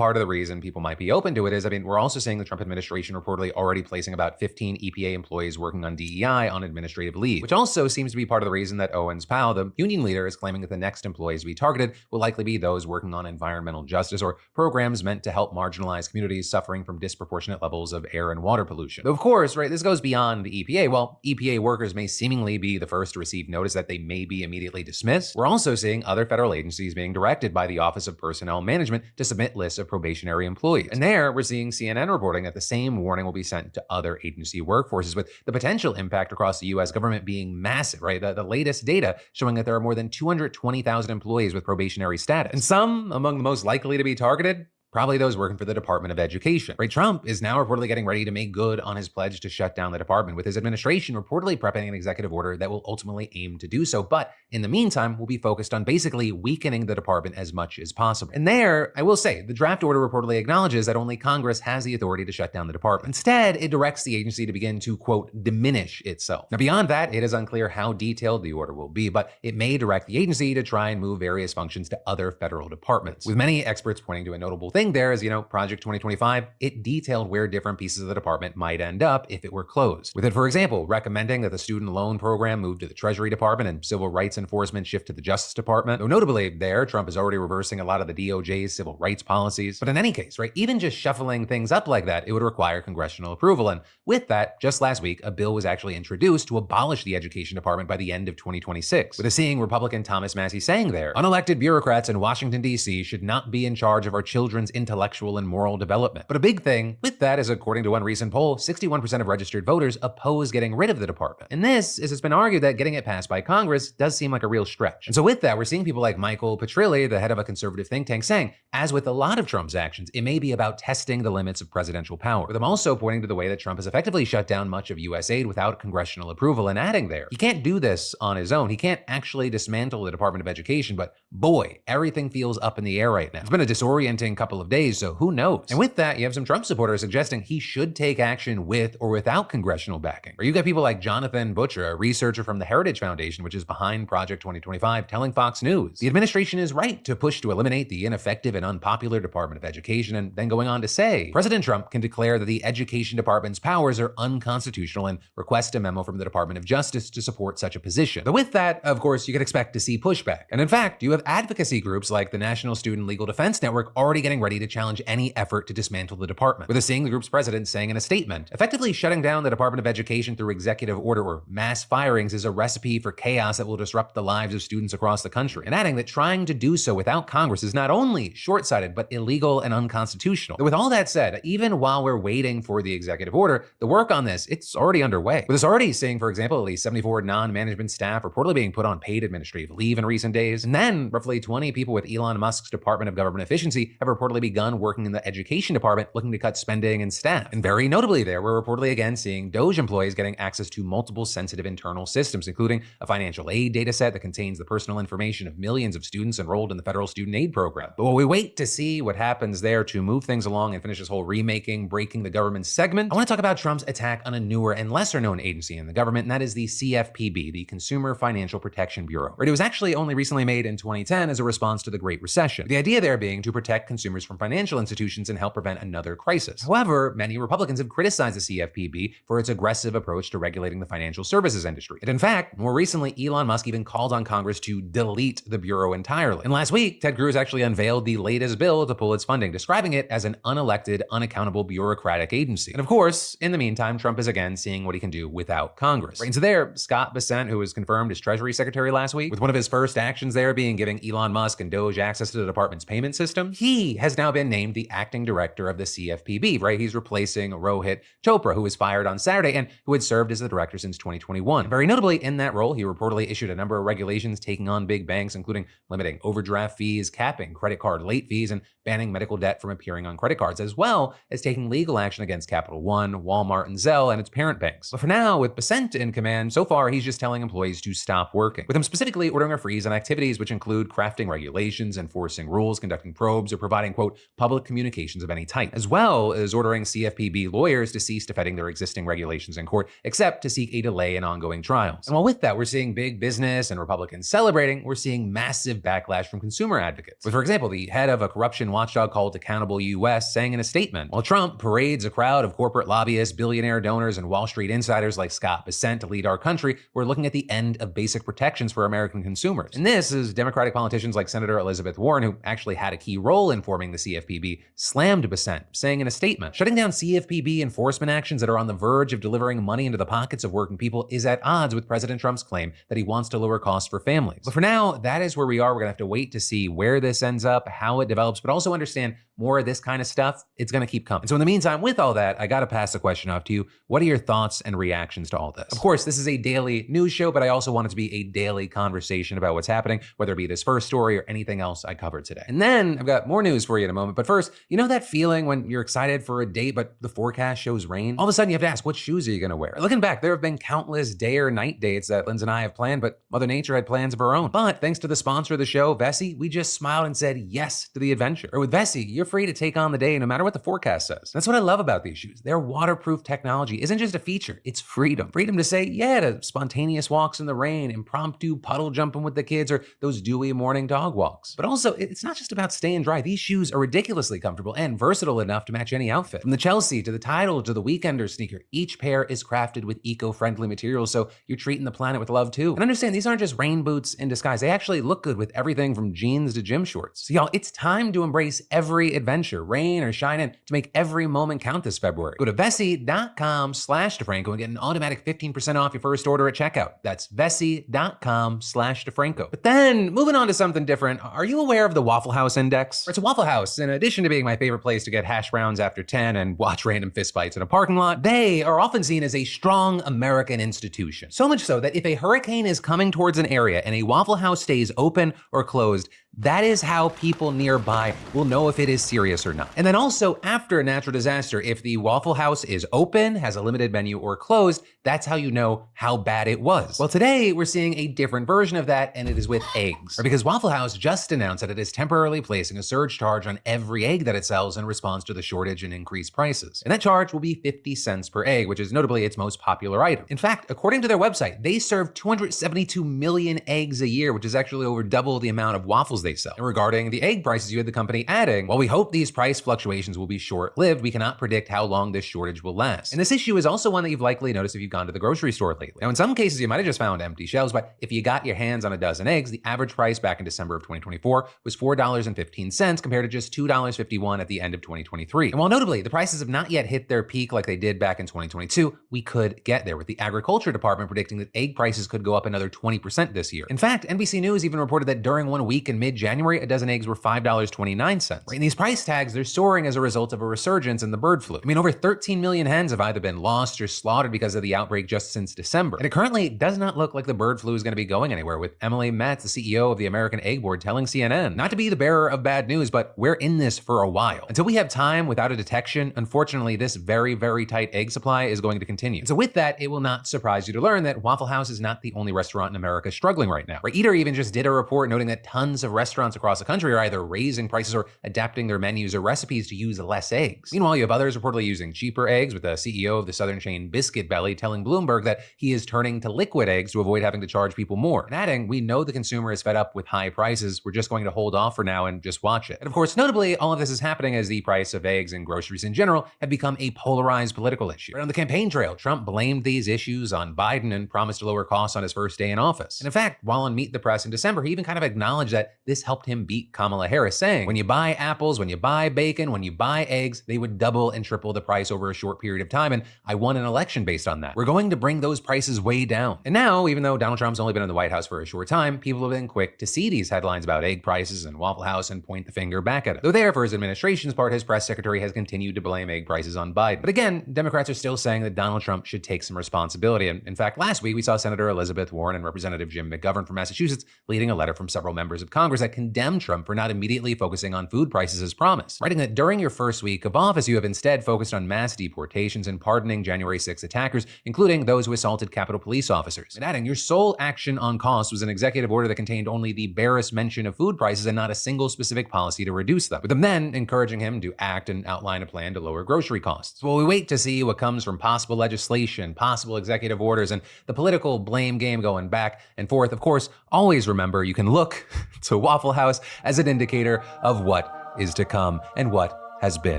Part of the reason people might be open to it is, we're also seeing the Trump administration reportedly already placing about 15 EPA employees working on DEI on administrative leave, which also seems to be part of the reason that Owens Powell, the union leader, is claiming that the next employees to be targeted will likely be those working on environmental justice or programs meant to help marginalized communities suffering from disproportionate levels of air and water pollution. Though, of course, this goes beyond the EPA. While EPA workers may seemingly be the first to receive notice that they may be immediately dismissed, we're also seeing other federal agencies being directed by the Office of Personnel Management to submit lists of probationary employees. And there, we're seeing CNN reporting that the same warning will be sent to other agency workforces, with the potential impact across the U.S. government being massive, The latest data showing that there are more than 220,000 employees with probationary status. And some among the most likely to be targeted, probably those working for the Department of Education. Trump is now reportedly getting ready to make good on his pledge to shut down the department, with his administration reportedly prepping an executive order that will ultimately aim to do so. But in the meantime, will be focused on basically weakening the department as much as possible. And there, I will say, the draft order reportedly acknowledges that only Congress has the authority to shut down the department. Instead, it directs the agency to begin to, quote, diminish itself. Now, beyond that, it is unclear how detailed the order will be, but it may direct the agency to try and move various functions to other federal departments. With many experts pointing to a notable thing there is, Project 2025, it detailed where different pieces of the department might end up if it were closed. With it, for example, recommending that the student loan program move to the Treasury Department and civil rights enforcement shift to the Justice Department. Though notably there, Trump is already reversing a lot of the DOJ's civil rights policies. But in any case, even just shuffling things up like that, it would require congressional approval. And with that, just last week, a bill was actually introduced to abolish the Education Department by the end of 2026. With a seeing Republican Thomas Massie saying there, unelected bureaucrats in Washington, D.C. should not be in charge of our children's intellectual and moral development. But a big thing with that is, according to one recent poll, 61% of registered voters oppose getting rid of the department. And this, as it's been argued, that getting it passed by Congress does seem like a real stretch. And so with that, we're seeing people like Michael Petrilli, the head of a conservative think tank, saying, as with a lot of Trump's actions, it may be about testing the limits of presidential power. With them also pointing to the way that Trump has effectively shut down much of U.S. aid without congressional approval, and adding there, he can't do this on his own. He can't actually dismantle the Department of Education, but boy, everything feels up in the air right now. It's been a disorienting couple of days, so who knows? And with that, you have some Trump supporters suggesting he should take action with or without congressional backing. Or you get people like Jonathan Butcher, a researcher from the Heritage Foundation, which is behind Project 2025, telling Fox News the administration is right to push to eliminate the ineffective and unpopular Department of Education, and then going on to say, President Trump can declare that the Education Department's powers are unconstitutional and request a memo from the Department of Justice to support such a position. But with that, of course, you can expect to see pushback. And in fact, you have advocacy groups like the National Student Legal Defense Network already getting ready to challenge any effort to dismantle the department, with seeing the group's president saying in a statement, effectively shutting down the Department of Education through executive order or mass firings is a recipe for chaos that will disrupt the lives of students across the country, and adding that trying to do so without Congress is not only short-sighted, but illegal and unconstitutional. But with all that said, even while we're waiting for the executive order, the work on this, it's already underway. With us already seeing, for example, at least 74 non-management staff reportedly being put on paid administrative leave in recent days, and then roughly 20 people with Elon Musk's Department of Government Efficiency have reportedly begun working in the Education Department looking to cut spending and staff. And very notably there, we're reportedly again seeing DOJ employees getting access to multiple sensitive internal systems, including a financial aid data set that contains the personal information of millions of students enrolled in the federal student aid program. But while we wait to see what happens there to move things along and finish this whole remaking, breaking the government segment, I want to talk about Trump's attack on a newer and lesser known agency in the government, and that is the CFPB, the Consumer Financial Protection Bureau. It was actually only recently made in 2010 as a response to the Great Recession. The idea there being to protect consumers from financial institutions and help prevent another crisis. However, many Republicans have criticized the CFPB for its aggressive approach to regulating the financial services industry. And in fact, more recently, Elon Musk even called on Congress to delete the bureau entirely. And last week, Ted Cruz actually unveiled the latest bill to pull its funding, describing it as an unelected, unaccountable bureaucratic agency. And of course, in the meantime, Trump is again seeing what he can do without Congress. And so there, Scott Bessent, who was confirmed as Treasury Secretary last week, with one of his first actions there being giving Elon Musk and DOJ access to the department's payment system, he has now been named the acting director of the CFPB, He's replacing Rohit Chopra, who was fired on Saturday and who had served as the director since 2021. Very notably, in that role, he reportedly issued a number of regulations taking on big banks, including limiting overdraft fees, capping credit card late fees, and banning medical debt from appearing on credit cards, as well as taking legal action against Capital One, Walmart, and Zelle and its parent banks. But for now, with Bessent in command, so far he's just telling employees to stop working, with him specifically ordering a freeze on activities which include crafting regulations, enforcing rules, conducting probes, or providing, quote, quote, public communications of any type, as well as ordering CFPB lawyers to cease defending their existing regulations in court, except to seek a delay in ongoing trials. And while with that, we're seeing big business and Republicans celebrating, we're seeing massive backlash from consumer advocates. With, for example, the head of a corruption watchdog called Accountable US saying in a statement, while Trump parades a crowd of corporate lobbyists, billionaire donors, and Wall Street insiders like Scott Bessent to lead our country, we're looking at the end of basic protections for American consumers. And this is Democratic politicians like Senator Elizabeth Warren, who actually had a key role in forming the CFPB, slammed Bessent, saying in a statement, shutting down CFPB enforcement actions that are on the verge of delivering money into the pockets of working people is at odds with President Trump's claim that he wants to lower costs for families. But for now, that is where we are. We're gonna have to wait to see where this ends up, how it develops, but also understand more of this kind of stuff, it's gonna keep coming. So in the meantime, with all that, I gotta pass the question off to you. What are your thoughts and reactions to all this? Of course, this is a daily news show, but I also want it to be a daily conversation about what's happening, whether it be this first story or anything else I covered today. And then I've got more news for you in a moment, but first, you know that feeling when you're excited for a date, but the forecast shows rain? All of a sudden you have to ask, what shoes are you gonna wear? Looking back, there have been countless day or night dates that Linz and I have planned, but Mother Nature had plans of her own. But thanks to the sponsor of the show, Vessi, we just smiled and said yes to the adventure. Or with Vessi, you're free to take on the day no matter what the forecast says. That's what I love about these shoes. Their waterproof technology isn't just a feature, it's freedom. Freedom to say yeah to spontaneous walks in the rain, impromptu puddle jumping with the kids, or those dewy morning dog walks. But also, it's not just about staying dry. These shoes are ridiculously comfortable and versatile enough to match any outfit. From the Chelsea to the Tidal to the Weekender sneaker, each pair is crafted with eco-friendly materials, so you're treating the planet with love too. And understand, these aren't just rain boots in disguise. They actually look good with everything from jeans to gym shorts. So y'all, it's time to embrace every adventure, rain or shine, in, to make every moment count this February. Go to Vessi.com/DeFranco and get an automatic 15% off your first order at checkout. That's Vessi.com/DeFranco. But then, moving on to something different, are you aware of the Waffle House Index? It's a Waffle House, in addition to being my favorite place to get hash browns after 10 and watch random fistfights in a parking lot, they are often seen as a strong American institution. So much so that if a hurricane is coming towards an area and a Waffle House stays open or closed, that is how people nearby will know if it is serious or not. And then also, after a natural disaster, if the Waffle House is open, has a limited menu, or closed, that's how you know how bad it was. Well, today we're seeing a different version of that, and it is with eggs. Because Waffle House just announced that it is temporarily placing a surge charge on every egg that it sells in response to the shortage and increased prices. And that charge will be 50 cents per egg, which is notably its most popular item. In fact, according to their website, they serve 272 million eggs a year, which is actually over double the amount of waffles they sell. And regarding the egg prices, you had the company adding, while we hope these price fluctuations will be short-lived, we cannot predict how long this shortage will last. And this issue is also one that you've likely noticed if you've gone to the grocery store lately. Now, in some cases, you might have just found empty shelves, but if you got your hands on a dozen eggs, the average price back in December of 2024 was $4.15 compared to just $2.51 at the end of 2023. And while notably, the prices have not yet hit their peak like they did back in 2022, we could get there, with the Agriculture Department predicting that egg prices could go up another 20% this year. In fact, NBC News even reported that during one week in mid-January, a dozen eggs were $5.29. Right? And these price tags, they're soaring as a result of a resurgence in the bird flu. I mean, over 13 million hens have either been lost or slaughtered because of the outbreak just since December. And it currently does not look like the bird flu is going to be going anywhere, with Emily Metz, the CEO of the American Egg Board, telling CNN, not to be the bearer of bad news, but we're in this for a while. Until we have time without a detection, unfortunately, this very, very tight egg supply is going to continue. And so with that, it will not surprise you to learn that Waffle House is not the only restaurant in America struggling right now. Right? Eater even just did a report noting that tons of restaurants across the country are either raising prices or adapting their menus or recipes to use less eggs. Meanwhile, you have others reportedly using cheaper eggs, with the CEO of the Southern chain Biscuit Belly telling Bloomberg that he is turning to liquid eggs to avoid having to charge people more. And adding, we know the consumer is fed up with high prices, we're just going to hold off for now and just watch it. And of course, notably, all of this is happening as the price of eggs and groceries in general have become a polarized political issue. Right on the campaign trail, Trump blamed these issues on Biden and promised to lower costs on his first day in office. And in fact, while on Meet the Press in December, he even kind of acknowledged that this helped him beat Kamala Harris, saying, when you buy apples, when you buy bacon, when you buy eggs, they would double and triple the price over a short period of time, and I won an election based on that. We're going to bring those prices way down. And now, even though Donald Trump's only been in the White House for a short time, people have been quick to see these headlines about egg prices and Waffle House and point the finger back at it. Though there, for his administration's part, his press secretary has continued to blame egg prices on Biden. But again, Democrats are still saying that Donald Trump should take some responsibility. And in fact, last week, we saw Senator Elizabeth Warren and Representative Jim McGovern from Massachusetts leading a letter from several members of Congress that condemned Trump for not immediately focusing on food prices as promised, writing that during your first week of office, you have instead focused on mass deportations and pardoning January 6 attackers, including those who assaulted Capitol police officers. And adding, your sole action on cost was an executive order that contained only the barest mention of food prices and not a single specific policy to reduce them, with them then encouraging him to act and outline a plan to lower grocery costs. While we wait to see what comes from possible legislation, possible executive orders, and the political blame game going back and forth, of course, always remember you can look to Waffle House as an indicator of what is to come and what has been.